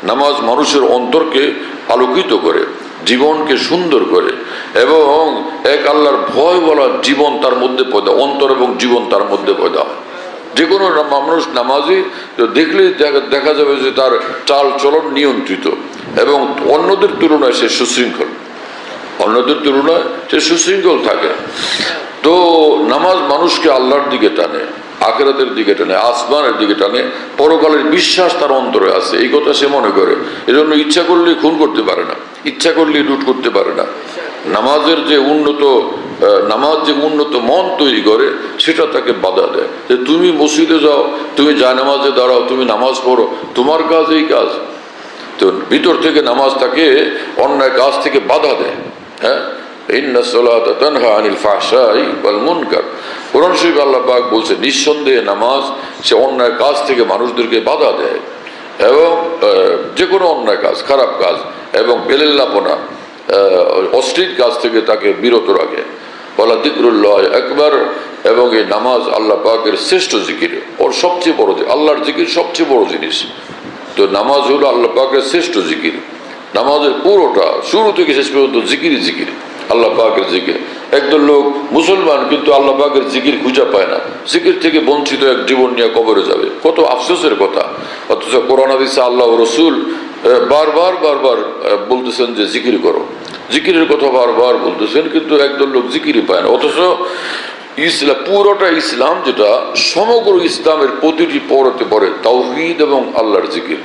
নামাজ মানুষের অন্তরকে আলোকিত করে, জীবনকে সুন্দর করে এবং এক আল্লাহর ভয় বলা জীবন তার মধ্যে পয়দা, অন্তর এবং জীবন তার মধ্যে পয়দা হয়। যে কোনো মানুষ নামাজি দেখলেই দেখা যাবে যে তার চাল চলন নিয়ন্ত্রিত এবং অন্যদের তুলনায় সে সুশৃঙ্খল, অন্যদের তুলনায় সে সুশৃঙ্খল থাকে। তো নামাজ মানুষকে আল্লাহর দিকে টানে, আখিরাতের দিকে টানে, আসমানের দিকে টানে, পরকালের বিশ্বাস তার অন্তরে আছে, এই কথা সে মনে করে। এজন্য ইচ্ছা করলেই খুন করতে পারে না, ইচ্ছা করলেই লুট করতে পারে না। নামাজের যে নামাজ যে উন্নত মন তৈরি করে, সেটা তাকে বাধা দেয় যে তুমি মসজিদে যাও, তুমি জায়নামাজে দাঁড়াও, তুমি নামাজ পড়ো, তোমার কাজ এই কাজ। তো ভিতর থেকে নামাজ তাকে অন্যায় কাজ থেকে বাধা দেয়। হ্যাঁ, ইন্না সালাতা তানহা আনিল ফাহশাই ওয়াল মুনকার। কোরআন শরীফে আল্লাহ পাক বলছে নিঃসন্দেহে নামাজ সে অন্যায় কাজ থেকে মানুষদেরকে বাধা দেয় এবং যে কোনো অন্যায় কাজ, খারাপ কাজ এবং বেলেল্লাপনা, অশ্লীল কাজ থেকে তাকে বিরত রাখে। ওয়ালা যিকরুল্লাহ আকবার। এবং এই নামাজ আল্লাহ পাকের শ্রেষ্ঠ জিকির, ওর সবচেয়ে বড়, আল্লাহর জিকির সবচেয়ে বড় জিনিস। তো নামাজ হলো আল্লাহ পাকের শ্রেষ্ঠ জিকির। নামাজের পুরোটা শুরু থেকে শেষ পর্যন্ত জিকিরই জিকির, আল্লাহ পাকের জিকির। একদল লোক মুসলমান কিন্তু আল্লাহ পাকের জিকির খুঁজে পায় না, জিকির থেকে বঞ্চিত এক জীবন নিয়ে কবরে যাবে, কত আফসোসের কথা। অথচ কোরআন হাদিসে আল্লাহ রসুল বারবার বলতেছেন যে জিকির করো, জিকিরের কথা বারবার বলতেছেন, কিন্তু একদল লোক জিকিরই পায় না। অথচ ইসলাম, পুরোটা ইসলাম যেটা, সমগ্র ইসলামের প্রতিটি পড়তে পড়ে তাওহীদ এবং আল্লাহর জিকির।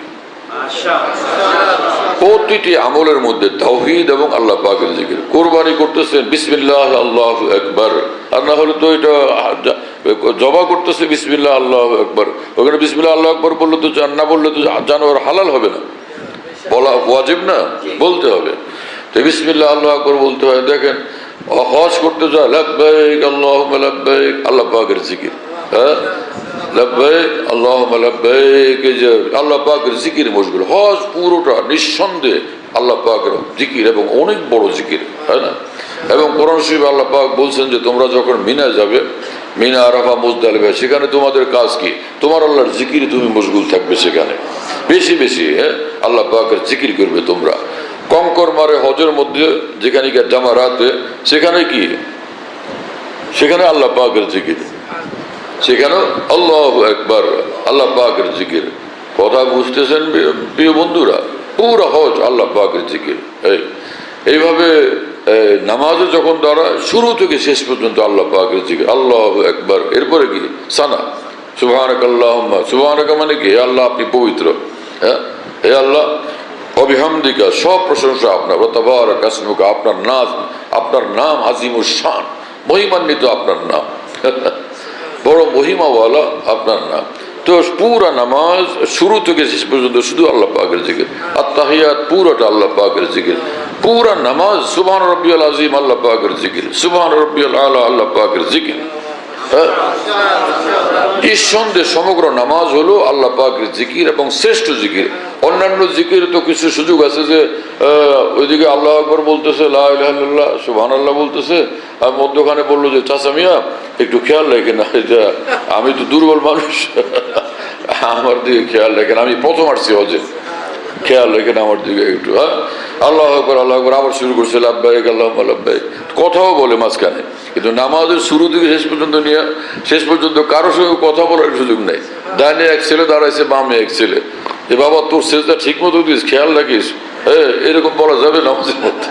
প্রতিটি আমলের মধ্যে তাওহীদ এবং আল্লাহ পাকের জিকির। কোরবানি করতেছেন বিসমিল্লাহ আল্লাহু আকবার, আর না হলে তো এটা জবা করতেছে বিসমিল্লাহ আল্লাহু আকবার, ওখানে বিসমিল্লাহ আল্লাহু আকবার বললে তো, না বললে তো জানোয়ার হালাল হবে না, বলা ওয়াজিব না, বলতে হবে। তো বিসমিল্লাহ আল্লাহু আকবার বলতে হয়। দেখেন হজ করতে যায় লাব্বাইক আল্লাহুম্মা লাব্বাইক, আল্লাহ পাকের জিকির। হ্যাঁ, লাব্বাইক আল্লাহুম্মা লাব্বাইক, এই যে আল্লাহ পাকের জিকির মশগুল। হজ পুরোটা নিঃসন্দেহে আল্লাহ পাকের জিকির এবং অনেক বড় জিকির, তাই না? এবং কোরআন শরীফে আল্লাহ পাক বলছেন যে তোমরা যখন মিনা যাবে, মিনা আরাফা মুজদালিফা, সেখানে তোমাদের কাজ কি? তোমার আল্লাহর জিকিরে তুমি মশগুল থাকবে, সেখানে বেশি বেশি আল্লাহ পাকের জিকির করবে তোমরা। কঙ্কর মারে হজের মধ্যে যেখানে জামারাতে, সেখানে কি? সেখানে আল্লাহ পাকের জিকির, সেখানে আল্লাহু আকবার, আল্লাহ পাকের জিকির। কথা বুঝতেছেন প্রিয় বন্ধুরা? পুরো হজ আল্লাহ পাকের জিকির। এইভাবে নামাজে যখন দাঁড়ায় শুরু থেকে শেষ পর্যন্ত আল্লাহ পাকের জিকির, আল্লাহু আকবার। এরপরে কি? সানা, সুবহানাক আল্লাহুম্মা, সুবহানাকা মানে কি? হে আল্লাহ আপনি পবিত্র, হ্যাঁ, হে আল্লাহ অবিহামদিকা, সব প্রশংসা আপনার, তাবারাক ইসমুকা, আপনার নাম আজিমুশ শান, মহিমান্বিত আপনার নাম, বড় মহিমাওয়ালা আপনার নাম। তো পুরা নামাজ শুরু থেকে শেষ পর্যন্ত শুধু আল্লাহ পাকের জিকির। আত-তাহিয়াত পুরোটা আল্লাহ পাকের জিকির। পুরা নামাজ সুবহান রাব্বিয়াল আযীম আল্লাহ পাকের জিকির, সুবহান রাব্বিয়াল আলা আল্লাহ পাকের জিকির। নিঃসন্দেহে সমগ্র নামাজ হলো আল্লাহ পাকের জিকির এবং শ্রেষ্ঠ জিকির। অন্যান্য জিকির তো কিছু সুযোগ আছে যে ওইদিকে আল্লাহু আকবার বলতেছে, লা ইলাহা ইল্লাল্লাহ, সুবহানাল্লাহ বলতেছে, আর মধ্যখানে বললো যে চাচা মিয়া একটু খেয়াল রাখেন, আমি তো দুর্বল মানুষ, আমার দিকে খেয়াল রাখেন, আমি প্রথম আসছি হজে, খেয়াল রাখেন আমার দিকে একটু। হ্যাঁ, আল্লাহু আকবার, আল্লাহু আকবার, আবার শুরু করছে লাব্বাইক আল্লাহুম্মা লাব্বাইক, কথাও বলে মাঝখানে। কিন্তু নামাজের শুরু থেকে শেষ পর্যন্ত কারোর সঙ্গে কথা বলার সুযোগ নেই। ডাইনে এক ছেলে দাঁড়াইছে, বামে এক ছেলে, যে বাবা তোর সেজদা ঠিক মতো দিস, খেয়াল রাখিস, এরকম বলা যাবে নামাজের মধ্যে?